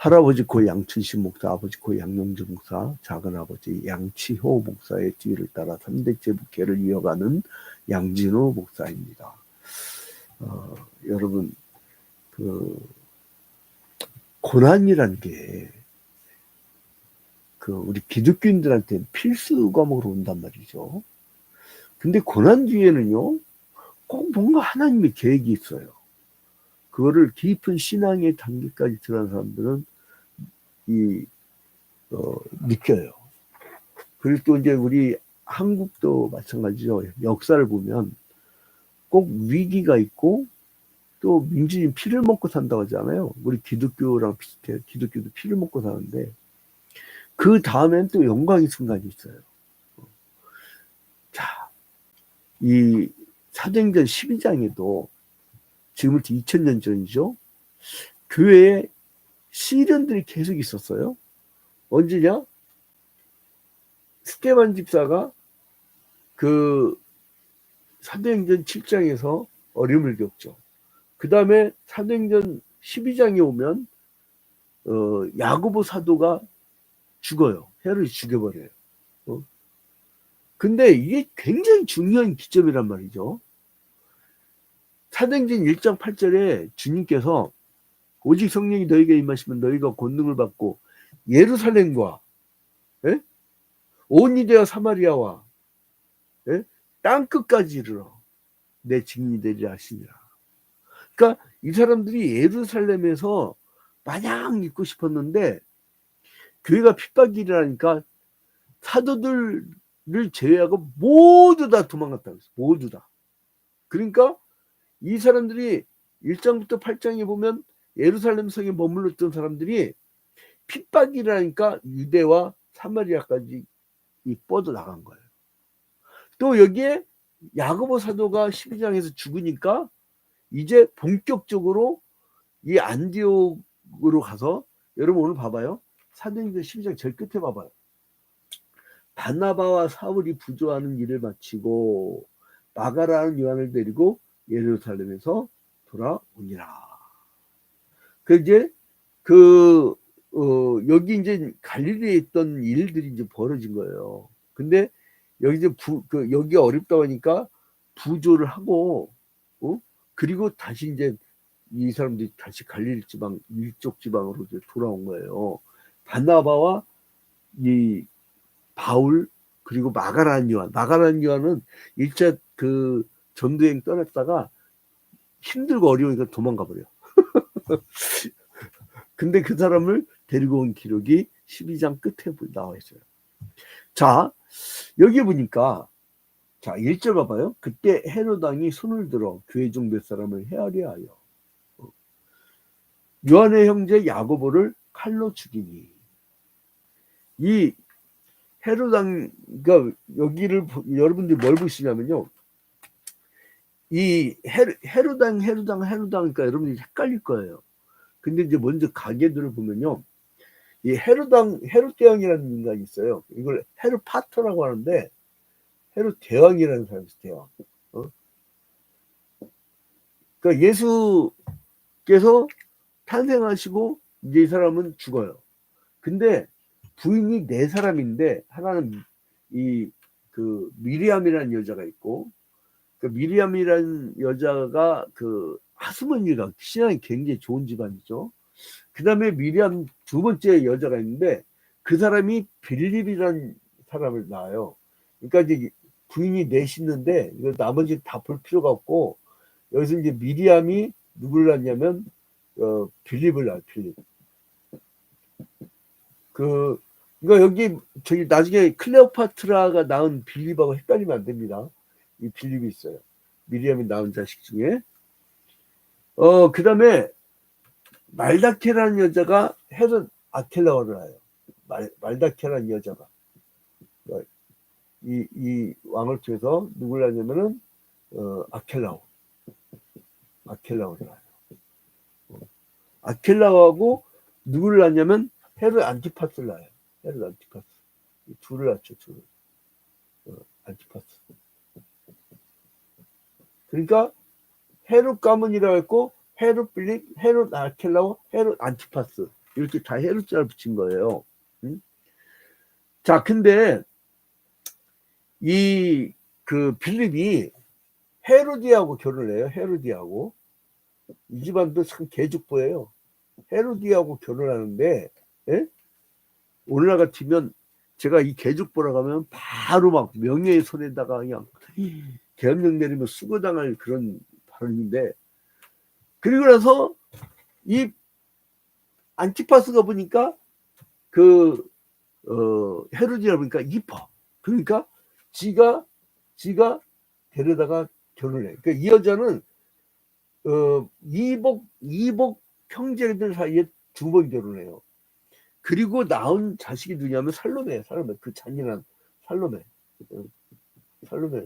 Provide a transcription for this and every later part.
할아버지 고 양춘식 목사, 아버지 고 양용주 목사, 작은아버지 양치호 목사의 뒤를 따라 3대째 목회를 이어가는 양진호 목사입니다. 여러분, 고난이란 게 우리 기독교인들한테 필수 과목으로 온단 말이죠. 근데 고난 뒤에는요, 꼭 뭔가 하나님의 계획이 있어요. 그거를 깊은 신앙의 단계까지 들어간 사람들은 느껴요. 그리고 또 이제 우리 한국도 마찬가지죠. 역사를 보면 꼭 위기가 있고 또 민중이 피를 먹고 산다고 하잖아요. 우리 기독교랑 비슷해요. 기독교도 피를 먹고 사는데 그 다음엔 또 영광의 순간이 있어요. 자, 이 사도행전 12장에도 지금부터 2000년 전이죠. 교회에 시련들이 계속 있었어요. 언제냐? 스테반 집사가 사도행전 7장에서 어려움을 겪죠. 그 다음에 사도행전 12장에 오면 야고보 사도가 죽어요. 헤롯이 죽여버려요. 근데 이게 굉장히 중요한 기점이란 말이죠. 사도행전 1장 8절에 주님께서 오직 성령이 너희에게 임하시면 너희가 권능을 받고 예루살렘과 온 유대와 사마리아와 땅끝까지 이르러 내 증인이 되리라 하시니라. 그러니까 이 사람들이 예루살렘에서 마냥 있고 싶었는데 교회가 핍박이 일어나니까 사도들을 제외하고 모두 다 도망갔다고 했어요. 모두 다. 그러니까 이 사람들이 1장부터 8장에 보면 예루살렘 성에 머물렀던 사람들이 핍박이 일어나니까 유대와 사마리아까지 뻗어나간 거예요. 또 여기에 야고보 사도가 12장에서 죽으니까 이제 본격적으로 이 안디옥으로 가서, 여러분 오늘 봐봐요. 사도행전 12장 제일 끝에 봐봐요. 바나바와 사울이 부조하는 일을 마치고 마가라는 요한을 데리고 예루살렘에서 돌아오니라. 이제 여기 이제 갈릴리에 있던 일들이 이제 벌어진 거예요. 근데 여기 이제 여기 어렵다고 하니까 부조를 하고, 그리고 다시 이제 이 사람들이 다시 갈릴리 지방, 위쪽 지방으로 이제 돌아온 거예요. 바나바와 이 바울, 그리고 마가라는 요한은 1차 전도여행 떠났다가 힘들고 어려우니까 도망가 버려. 근데 그 사람을 데리고 온 기록이 12장 끝에 나와 있어요. 자, 여기 보니까, 자, 1절 봐봐요. 그때 헤롯 왕이 손을 들어 교회 중 몇 사람을 헤아려 하여 요한의 형제 야고보를 칼로 죽이니. 이 헤롯 왕, 그러니까 여기를 여러분들이 뭘 보시냐면요, 이 헤롯 왕, 그러니까 여러분들이 헷갈릴 거예요. 근데 이제 먼저 가계들을 보면요, 이 헤롯 대왕이라는 인간이 있어요. 이걸 헤롯 파터라고 하는데, 헤롯 대왕이라는 사람이 있어요. 대왕. 그러니까 예수께서 탄생하시고 이제 이 사람은 죽어요. 근데 부인이 4사람인데 하나는 미리암이라는 여자가 있고, 미리암이라는 여자가 하스모니가 신앙이 굉장히 좋은 집안이죠. 그 다음에 미리암 두 번째 여자가 있는데 그 사람이 빌립이라는 사람을 낳아요. 그러니까 이제 부인이 4있는데 이거 나머지 다 볼 필요가 없고, 여기서 이제 미리암이 누구를 낳냐면 빌립을 낳아요. 빌립. 그러니까 여기 저기 나중에 클레오파트라가 낳은 빌립하고 헷갈리면 안 됩니다. 이 빌립이 있어요. 미리암이 낳은 자식 중에. 그 다음에 말다케라는 여자가 헤롯 아켈라오를 낳아요. 말다케라는 여자가 이 왕을 통해서 누굴 낳냐면은 아켈라오를 낳아요. 아켈라오하고 누구를 낳냐면 헤롯 안티파스를 낳아요. 헤롯 안티파스. 둘을 낳죠. 안티파스. 그러니까 헤롯 가문이라고 했고, 헤롯 빌립, 헤롯 아켈라오, 헤롯 안티파스. 이렇게 다 헤롯자를 붙인 거예요. 응? 자, 근데 이 그 빌립이 헤로디하고 결혼을 해요. 헤로디하고. 이 집안도 참 개죽보예요. 헤로디하고 결혼하는데, 예? 오늘날 같으면 제가 이 개죽보라고 하면 바로 막 명예의 손에다가 그냥 계엄령 내리면 수거당할 그런 발언인데, 그리고 나서 이 안티파스가 보니까 그 헤로디라 보니까 이뻐. 그러니까 지가 데려다가 결혼을 해. 그러니까 이 여자는 이복 형제들 사이에 두 번 결혼해요. 그리고 낳은 자식이 누구냐면 살로메. 그 잔인한 살로메. 살로메.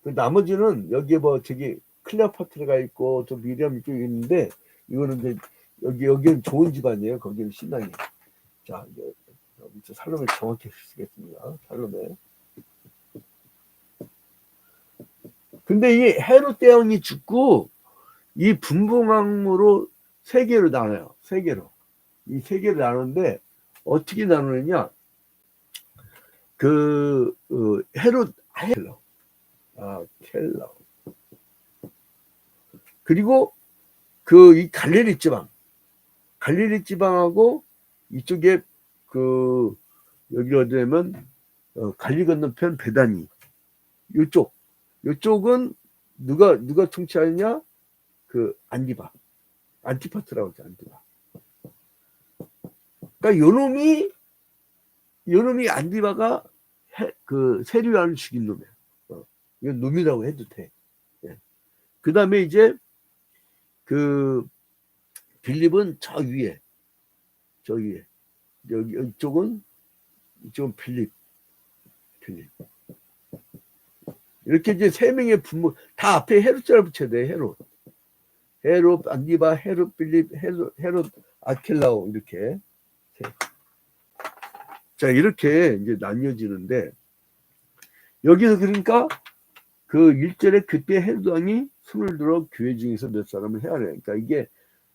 그 나머지는 여기에 뭐 저기 클레오파트라가 있고 또 미리암 이쪽에 있는데 이거는 이제 여기는 좋은 집안이에요. 거기는 신앙이. 자, 이제 살로메 정확히 쓰겠습니다. 살로메. 근데 이 헤롯 대왕이 죽고 이 분봉왕으로 세 개로 나눠요. 세 개로. 이 세 개로 나누는데 어떻게 나누느냐? 그 헤롯 켈러. 그리고 그 이 갈릴리 지방하고 이쪽에 그 여기 어디냐면 갈리 건너편 베다니 요쪽은 누가 통치하느냐? 그 안티파트라고 하죠. 안티파. 그러니까 요놈이 안티바가 그 세류안을 죽인 놈이야. 이건 놈이라고 해도 돼. 예. 그 다음에 이제 그 빌립은 저 위에 여기 이쪽은 빌립 이렇게 이제 세 명의 부모 다 앞에 헤롯자를 붙여야 돼. 헤롯 안디바, 헤롯 빌립, 헤롯 아킬라오 이렇게. 자, 이렇게 이제 나뉘어지는데 여기서 그러니까 그 1절에 그때 헤롯 왕이 손을 들어 교회 중에서 몇 사람을 헤아려. 그러니까 이게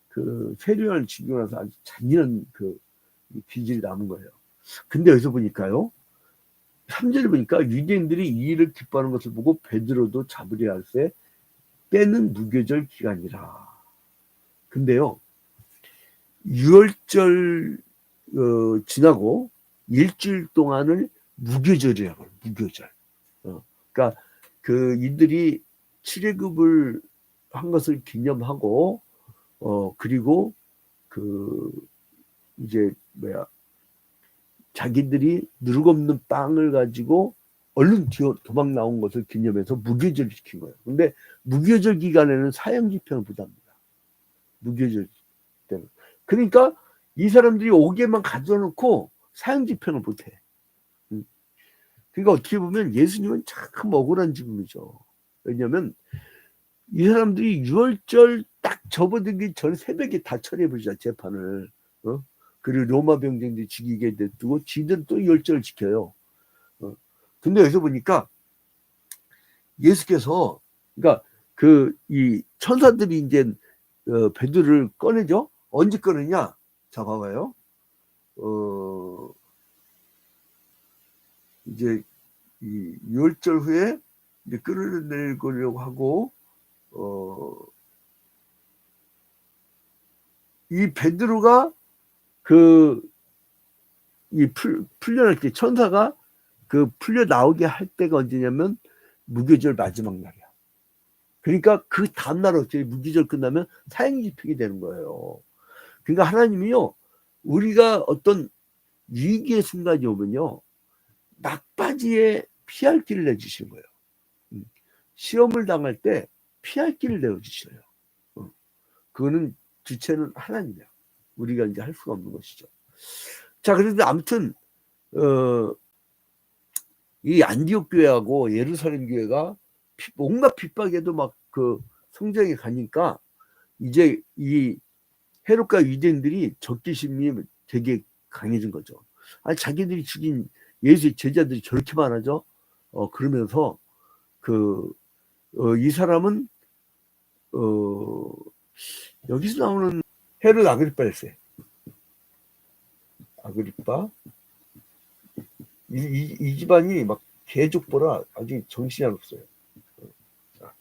그 세류안을 죽이고 나서 아주 잔인한 그 기질이 남은 거예요. 근데 여기서 보니까요. 3절에 보니까 유대인들이 이 일을 기뻐하는 것을 보고 베드로도 잡으려 할세 때는 무교절 기간이라. 근데요. 6월절 지나고 일주일 동안을 무교절이라고 해요. 무교절. 그러니까 그 이들이 출애굽을 한 것을 기념하고 그리고 그 이제 자기들이 누룩 없는 빵을 가지고 얼른 도망 나온 것을 기념해서 무교절을 시킨 거예요. 근데 무교절 기간에는 사형 집행을 못합니다. 무교절 때는. 그러니까 이 사람들이 5개만 가져놓고 사형 집행을 못해. 그러니까 어떻게 보면 예수님은 참 억울한 지금이죠. 왜냐하면 이 사람들이 6월절 딱 접어들기 전 새벽에 다 처리해버리자 재판을. 그리고 로마 병정들이 죽이게 냅두고 지들은 또 6월절을 지켜요. 근데 여기서 보니까 예수께서 그러니까 그 이 천사들이 이제 베드로를 꺼내죠. 언제 꺼내냐? 자, 봐봐요. 이제 이 6월절 후에 이제 끌어내려고 하고 이 베드로가 이 풀려날 때 천사가 그 풀려 나오게 할 때가 언제냐면 무교절 마지막 날이야. 그러니까 그 다음날 어째 무교절 끝나면 사형 집행이 되는 거예요. 그러니까 하나님이요 우리가 어떤 위기의 순간이 오면요 막바지에 피할 길을 내주시는 거예요. 시험을 당할 때 피할 길을 내어주셔요. 그거는 주체는 하나님이야. 우리가 이제 할 수가 없는 것이죠. 자, 그런데 아무튼 이 안디옥 교회하고 예루살렘 교회가 온갖 핍박에도 막 그 성장에 가니까 이제 이 헤롯과 유대인들이 적개심이 되게 강해진 거죠. 아니 자기들이 죽인 예수의 제자들이 저렇게 많아져? 그러면서 이 사람은 여기서 나오는 헤롯 아그리파 1세. 아그리파. 이 집안이 막 개족보라 아주 정신이 안 없어요. 자,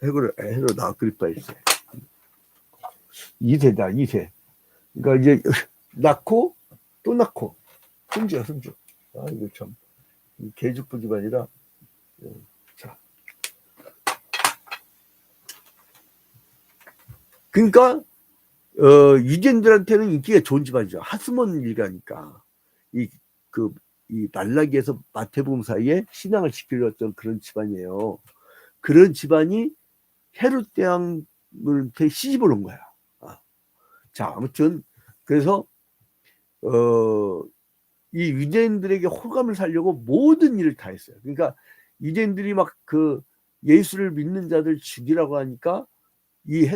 헤롯 아그리파 1세. 2세다, 2세. 그러니까 이제 낳고 또 낳고 손주야, 손주. 아, 이거 참 개족보 집안이라. 자, 그러니까 유대인들한테는 인기가 좋은 집안이죠. 하스몬 일가니까 이 말라기에서 마태복음 사이에 신앙을 지키려던 그런 집안이에요. 그런 집안이 헤롯 대왕한테 시집을 온 거야. 자, 아무튼 그래서 이 유대인들에게 호감을 살려고 모든 일을 다 했어요. 그러니까 유대인들이 막 그 예수를 믿는 자들 죽이라고 하니까 이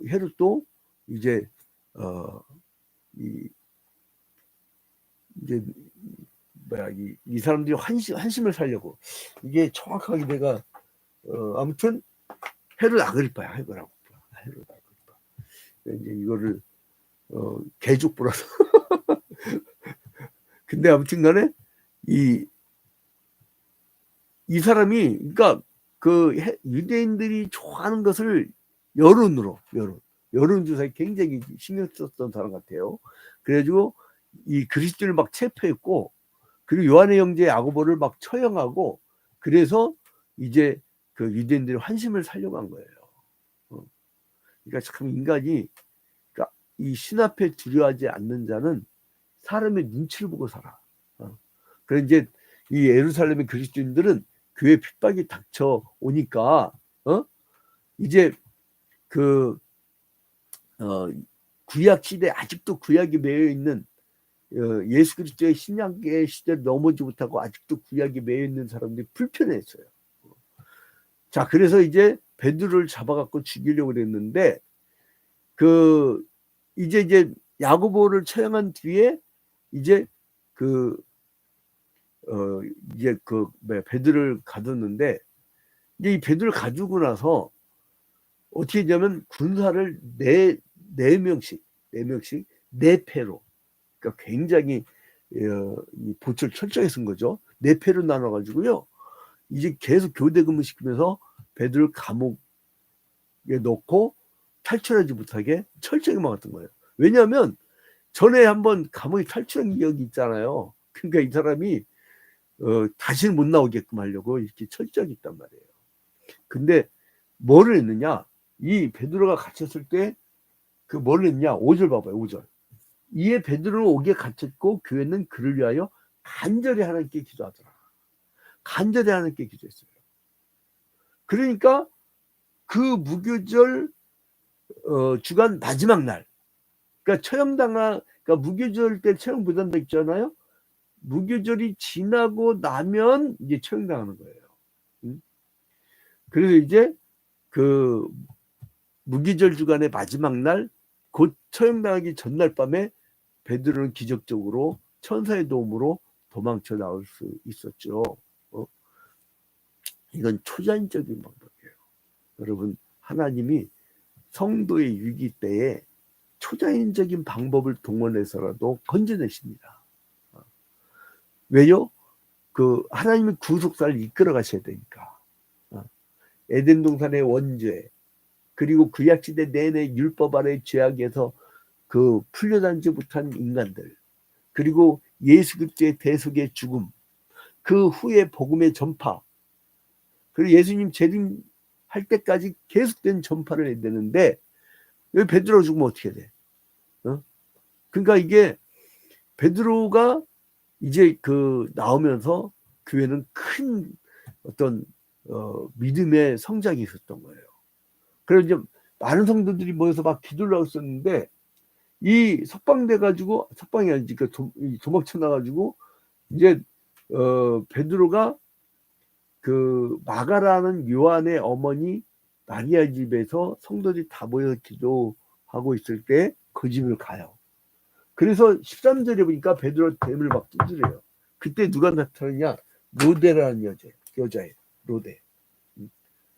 헤롯도 이제 이제 뭐야 이 사람들이 한심을 살려고 이게 정확하게 내가 아무튼 헤롯 아그리파야. 헤롯 아그리파. 이제 이거를 개족보라서 근데 아무튼간에 이 사람이 그러니까 그 유대인들이 좋아하는 것을 여론조사에 굉장히 신경 썼던 사람 같아요. 그래가지고 이 그리스도를 막 체포했고 그리고 요한의 형제 야고보를 막 처형하고 그래서 이제 그 유대인들의 환심을 살려고 한 거예요. 그러니까 참 인간이 그러니까 이 신 앞에 두려워하지 않는 자는 사람의 눈치를 보고 살아. 그래서 이제 이 예루살렘의 그리스도인들은 교회 핍박이 닥쳐 오니까 이제 그 구약 시대 아직도 구약이 매여 있는 예수 그리스도의 신약의 시대를 넘어지 못하고 아직도 구약이 매여 있는 사람들이 불편했어요. 자, 그래서 이제 베드로를 잡아갖고 죽이려고 그랬는데 이제 야고보를 처형한 뒤에 이제 베드로를 가뒀는데 이제 이 베드로를 가두고 나서 어떻게 했냐면 군사를 네 명씩 네 패로 그러니까 굉장히 보초를 철저히 쓴 거죠. 네 패로 나눠가지고요. 이제 계속 교대 근무시키면서 베드로를 감옥에 넣고 탈출하지 못하게 철저히 막았던 거예요. 왜냐하면 전에 한번 감옥에 탈출한 기억이 있잖아요. 그러니까 이 사람이 다시는 못 나오게끔 하려고 이렇게 철저하게 있단 말이에요. 근데 뭐를 했느냐? 이 베드로가 갇혔을 때 뭐를 했냐? 5절 봐봐요. 5절. 이에 베드로는 옥에 갇혔고 교회는 그를 위하여 간절히 하나님께 기도하더라. 간절히 하나님께 기도했어요. 그러니까 그 무교절 주간 마지막 날, 그러니까 그러니까 무교절 때 처형 부단다 있잖아요. 무교절이 지나고 나면 이제 처형당하는 거예요. 그래서 이제 그 무기절 주간의 마지막 날, 곧 처형당하기 전날 밤에 베드로는 기적적으로 천사의 도움으로 도망쳐 나올 수 있었죠. 이건 초자연적인 방법이에요. 여러분, 하나님이 성도의 위기 때에 초자연적인 방법을 동원해서라도 건져내십니다. 왜요? 하나님의 구속사를 이끌어 가셔야 되니까. 에덴 동산의 원죄, 그리고 구약시대 내내 율법 아래 죄악에서 풀려나지 못한 인간들, 그리고 예수 그리스도의 대속의 죽음, 그 후에 복음의 전파, 그리고 예수님 재림할 때까지 계속된 전파를 해야 되는데 왜 베드로가 죽으면 어떻게 돼? 그러니까 이게 베드로가 이제 나오면서 교회는 큰 어떤 믿음의 성장이 있었던 거예요. 그래서 이제 많은 성도들이 모여서 막 기도를 하고 있었는데 이 석방돼가지고 석방이 아니지 도망쳐 나가지고 이제 베드로가 마가라는 요한의 어머니 마리아 집에서 성도들이 다 모여서 기도하고 있을 때 그 집을 가요. 그래서 13절에 보니까 베드로 뱀을 막 두드려요. 그때 누가 나타나냐? 로데라는 여자예요.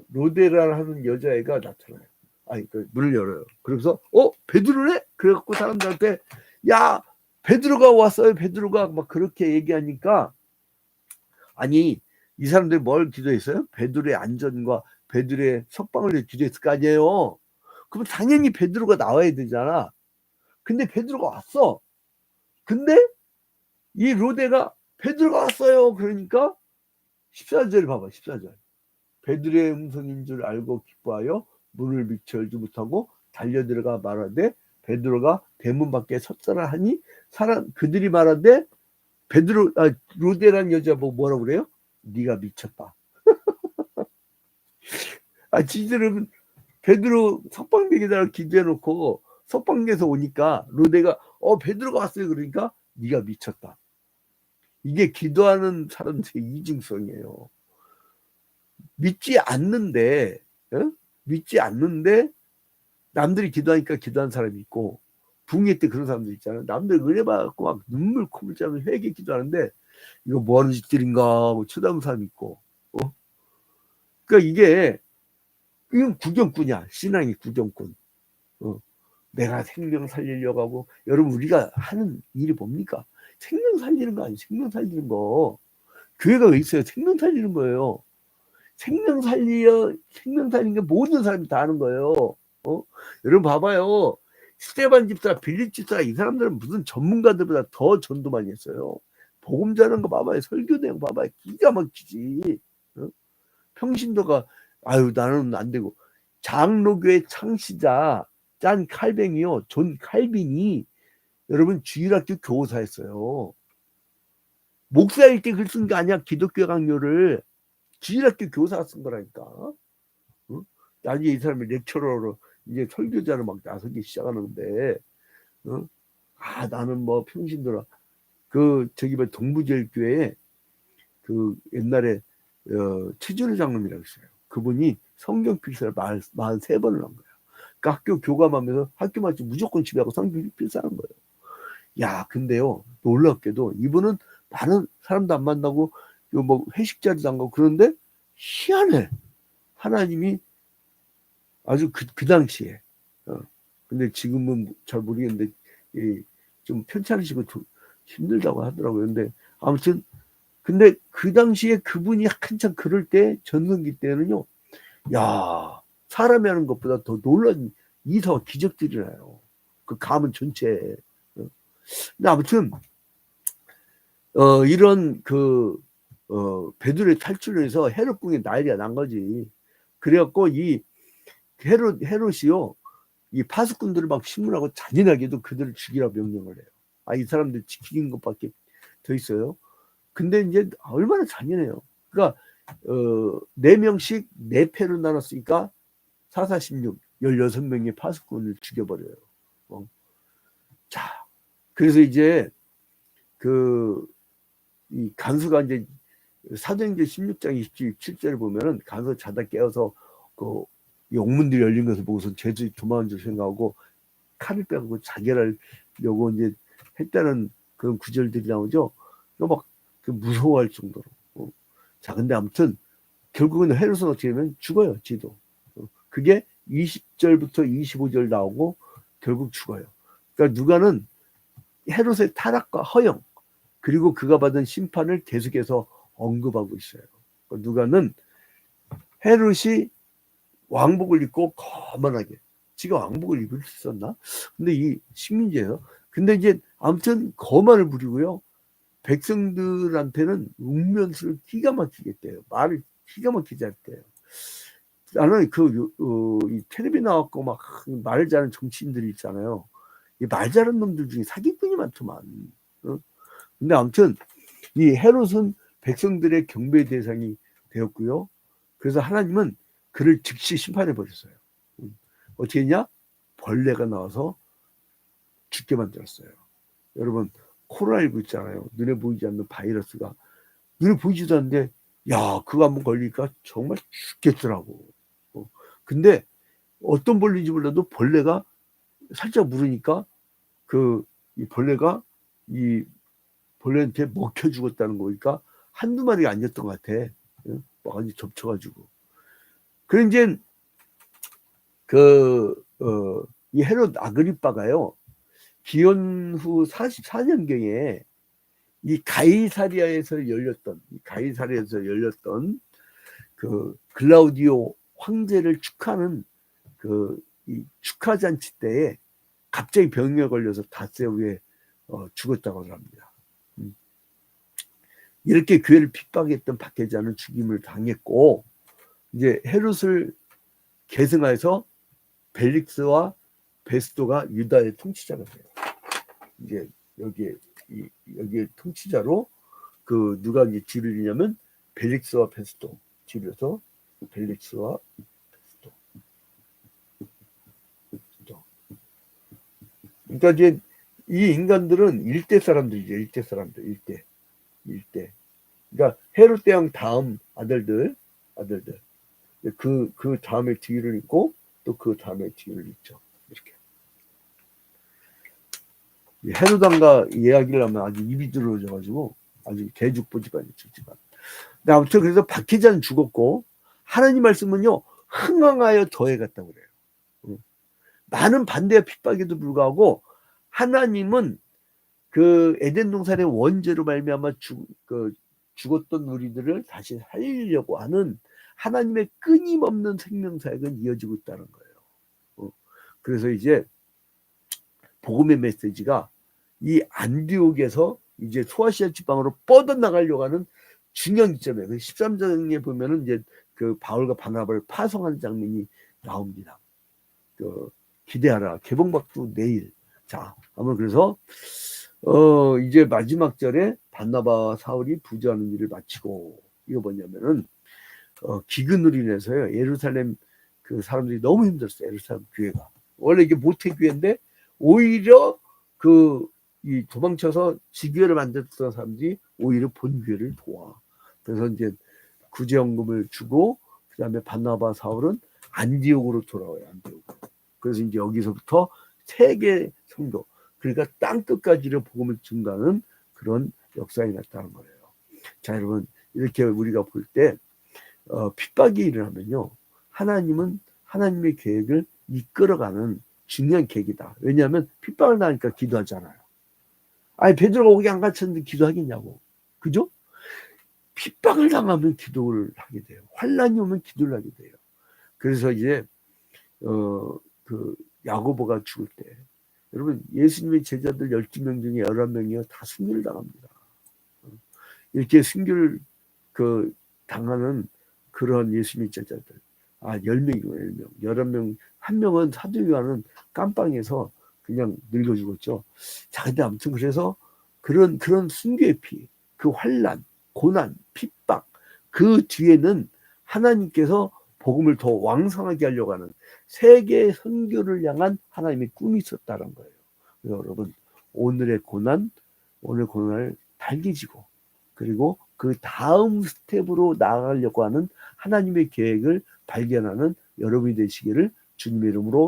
로데라는 하는 여자애가 나타나요. 아니 그 문을 열어요. 그래서 베드로네? 그래갖고 사람들한테 야 베드로가 왔어요. 베드로가 막 그렇게 얘기하니까 아니 이 사람들이 뭘 기도했어요? 베드로의 안전과 베드로의 석방을 위해 기도했을 거 아니에요. 그럼 당연히 베드로가 나와야 되잖아. 근데 베드로가 왔어. 근데 이 로데가 베드로가 왔어요. 그러니까 14절 봐봐. 14절. 베드로의 음성인 줄 알고 기뻐하여 문을 미처 열지 못하고 달려들어가 말하되 베드로가 대문 밖에 섰더라 하니 사람 그들이 말하되 베드로 로데라는 여자 뭐라고 그래요? 네가 미쳤다. 지들은 베드로 석방되기다가 기도해놓고 석방돼서 오니까 로데가 베드로가 왔어요. 그러니까 네가 미쳤다. 이게 기도하는 사람들의 이중성이에요. 믿지 않는데 남들이 기도하니까 기도하는 사람이 있고 붕괴 때 그런 사람들 있잖아요. 남들 은혜 받고 막 눈물 콧물 짜면 회개 기도하는데 이거 뭐 하는 짓들인가 하고 쳐다보는 사람이 있고 그러니까 이건 구경꾼이야. 신앙이 구경꾼. 내가 생명 살리려고 하고 여러분 우리가 하는 일이 뭡니까? 생명 살리는 거 아니에요. 생명 살리는 거. 교회가 왜 있어요? 생명 살리는 거예요. 생명 살리는 게 모든 사람이 다 하는 거예요. 여러분 봐봐요. 스테반 집사, 빌립 집사 이 사람들은 무슨 전문가들보다 더 전도 많이 했어요. 복음 전하는 거 봐봐요. 설교 내용 봐봐요. 기가 막히지. 평신도가 나는 안 되고 장로교의 창시자 짠 칼뱅이요. 존 칼빈이 여러분 주일학교 교사였어요. 목사일 때 글 쓴 게 아니야. 기독교 강요를 주일학교 교사가 쓴 거라니까. 나중에 이 사람이 렉처러로 이제 설교자로 막 나서기 시작하는데 나는 뭐 평신도라 저기 뭐 동부제일교회에 옛날에 최준호 장로님이라고 있어요. 그분이 성경 필사를 43번을 한 거예요. 그러니까 학교 교감하면서 학교 마치 무조건 집에 가고 성경 필사하는 거예요. 야 근데요 놀랍게도 이분은 많은 사람도 안 만나고 뭐 회식 자리도 안 가고 그런데 희한해. 하나님이 아주 그 당시에 근데 지금은 잘 모르겠는데 좀 편찮으시고 좀 힘들다고 하더라고요. 근데 아무튼 근데 그 당시에 그분이 한참 그럴 때 전성기 때는요. 야 사람이 하는 것보다 더 놀라운 이사와 기적들이 나요. 그 가문 전체에. 근데 아무튼 이런 베드로의 탈출을 해서 헤롯 궁에 난리가 난 거지. 그래갖고 이 헤롯이요 이 파수꾼들을 막 신문하고 잔인하게도 그들을 죽이라 명령을 해요. 이 사람들 지키는 것밖에 더 있어요. 근데 이제 얼마나 잔인해요. 그러니까 4명씩 4패로 나눴으니까 4,4,16 16명의 파수꾼을 죽여버려요. 자, 그래서 이제 이 간수가 이제 사도행전 16장 27절을 보면은 간수 자다 깨어서 이 옥문들이 열린 것을 보고서 죄수들이 도망한 줄 생각하고 칼을 빼고 자결하려고 이제 했다는 그런 구절들이 나오죠. 막 무서워할 정도로. 자, 근데 아무튼 결국은 헤롯은 어떻게 되면 죽어요. 지도. 그게 20절부터 25절 나오고 결국 죽어요. 그러니까 누가는 헤롯의 타락과 허영 그리고 그가 받은 심판을 계속해서 언급하고 있어요. 누가는 헤롯이 왕복을 입고 거만하게 지가 왕복을 입을 수 있었나? 근데 이 식민지예요. 근데 이제 아무튼 거만을 부리고요. 백성들한테는 웅변수를 기가 막히게 했대요. 말을 기가 막히게 했대요. 나는 이 텔레비 나왔고 막 말 잘하는 정치인들이 있잖아요. 이 말 잘하는 놈들 중에 사기꾼이 많더만. 근데 아무튼 이 헤롯은 백성들의 경배 대상이 되었고요. 그래서 하나님은 그를 즉시 심판해 버렸어요. 어떻게 했냐? 벌레가 나와서 죽게 만들었어요. 여러분 코로나19 있잖아요. 눈에 보이지 않는 바이러스가 눈에 보이지도 않는데 그거 한번 걸리니까 정말 죽겠더라고. 근데 어떤 벌레인지 몰라도 벌레가 살짝 물으니까 이 벌레가 이 벌레한테 먹혀 죽었다는 거니까 한두 마리가 아니었던 것 같아. 완전히 접쳐가지고. 그래 이제 이 헤롯 아그리빠가요, 기원 후 44년경에 이 가이사리아에서 열렸던 그 글라우디오 황제를 축하하는 이 축하 잔치 때에 갑자기 병에 걸려서 닷새우에 죽었다고 합니다. 이렇게 교회를 핍박했던 박해자는 죽임을 당했고, 이제 헤롯을 계승하여서 벨릭스와 베스도가 유다의 통치자가 돼요. 이제 여기에 통치자로 누가 이제 뒤를 이냐면 벨릭스와 베스도 뒤에서 벨릭스와 베스도. 그러니까 이제 이 인간들은 일대 사람들이죠. 일대. 그러니까 헤롯 대왕 다음 아들들. 그 다음에 뒤를 잇고 또 그 다음에 뒤를 잇죠. 이렇게. 헤롯 왕과 이야기를 하면 아주 입이 들어져가지고 아주 개죽보지간이 죽지만. 아무튼 그래서 박해자는 죽었고, 하나님 말씀은요, 흥황하여 더해갔다고 그래요. 많은 반대와 핍박에도 불구하고 하나님은 그 에덴 동산의 원죄로 말미암아 죽었던 우리들을 다시 살리려고 하는 하나님의 끊임없는 생명사역은 이어지고 있다는 거예요. 그래서 이제 복음의 메시지가 이 안디옥에서 이제 소아시아 지방으로 뻗어나가려고 하는 중요한 지점이에요. 13장에 보면은 이제 그 바울과 바나바를 파송하는 장면이 나옵니다. 기대하라. 개봉박도 내일. 자, 아마 그래서 이제 마지막 절에 바나바와 사울이 부조하는 일을 마치고, 이거 뭐냐면은 기근으로 인해서요, 예루살렘 그 사람들이 너무 힘들었어요. 예루살렘 교회가 원래 이게 모태교회인데 오히려 이 도망쳐서 지교회를 만들었던 사람들이 오히려 본교회를 도와. 그래서 이제 구제연금을 주고, 그 다음에 바나바 사울은 안디옥으로 돌아와요. 안디옥으로. 그래서 이제 여기서부터 세계 성도, 그러니까 땅 끝까지를 복음을 증가하는 그런 역사에 났다는 거예요. 자, 여러분, 이렇게 우리가 볼 때 핍박이 일어나면요, 하나님은 하나님의 계획을 이끌어가는 중요한 계획이다. 왜냐하면 핍박을 당하니까 기도하잖아요. 아니, 베드로가 오기 안 갇혔는데 기도하겠냐고. 그죠? 핍박을 당하면 기도를 하게 돼요. 환난이 오면 기도를 하게 돼요. 그래서 이제 야고보가 죽을 때, 여러분, 예수님의 제자들 12명 중에 11명이요 다 순교를 당합니다. 이렇게 순교를 당하는 그런 예수님의 제자들, 10명이고 10명, 11명, 한 명은 사도 요한은 깜빵에서 그냥 늙어 죽었죠. 자, 근데 아무튼 그래서 그런 순교의 피, 그 환난, 고난, 핍박, 그 뒤에는 하나님께서 복음을 더 왕성하게 하려고 하는 세계 선교를 향한 하나님의 꿈이 있었다는 거예요. 여러분, 오늘의 고난을 달개지고, 그리고 그 다음 스텝으로 나아가려고 하는 하나님의 계획을 발견하는 여러분이 되시기를 주님의 이름으로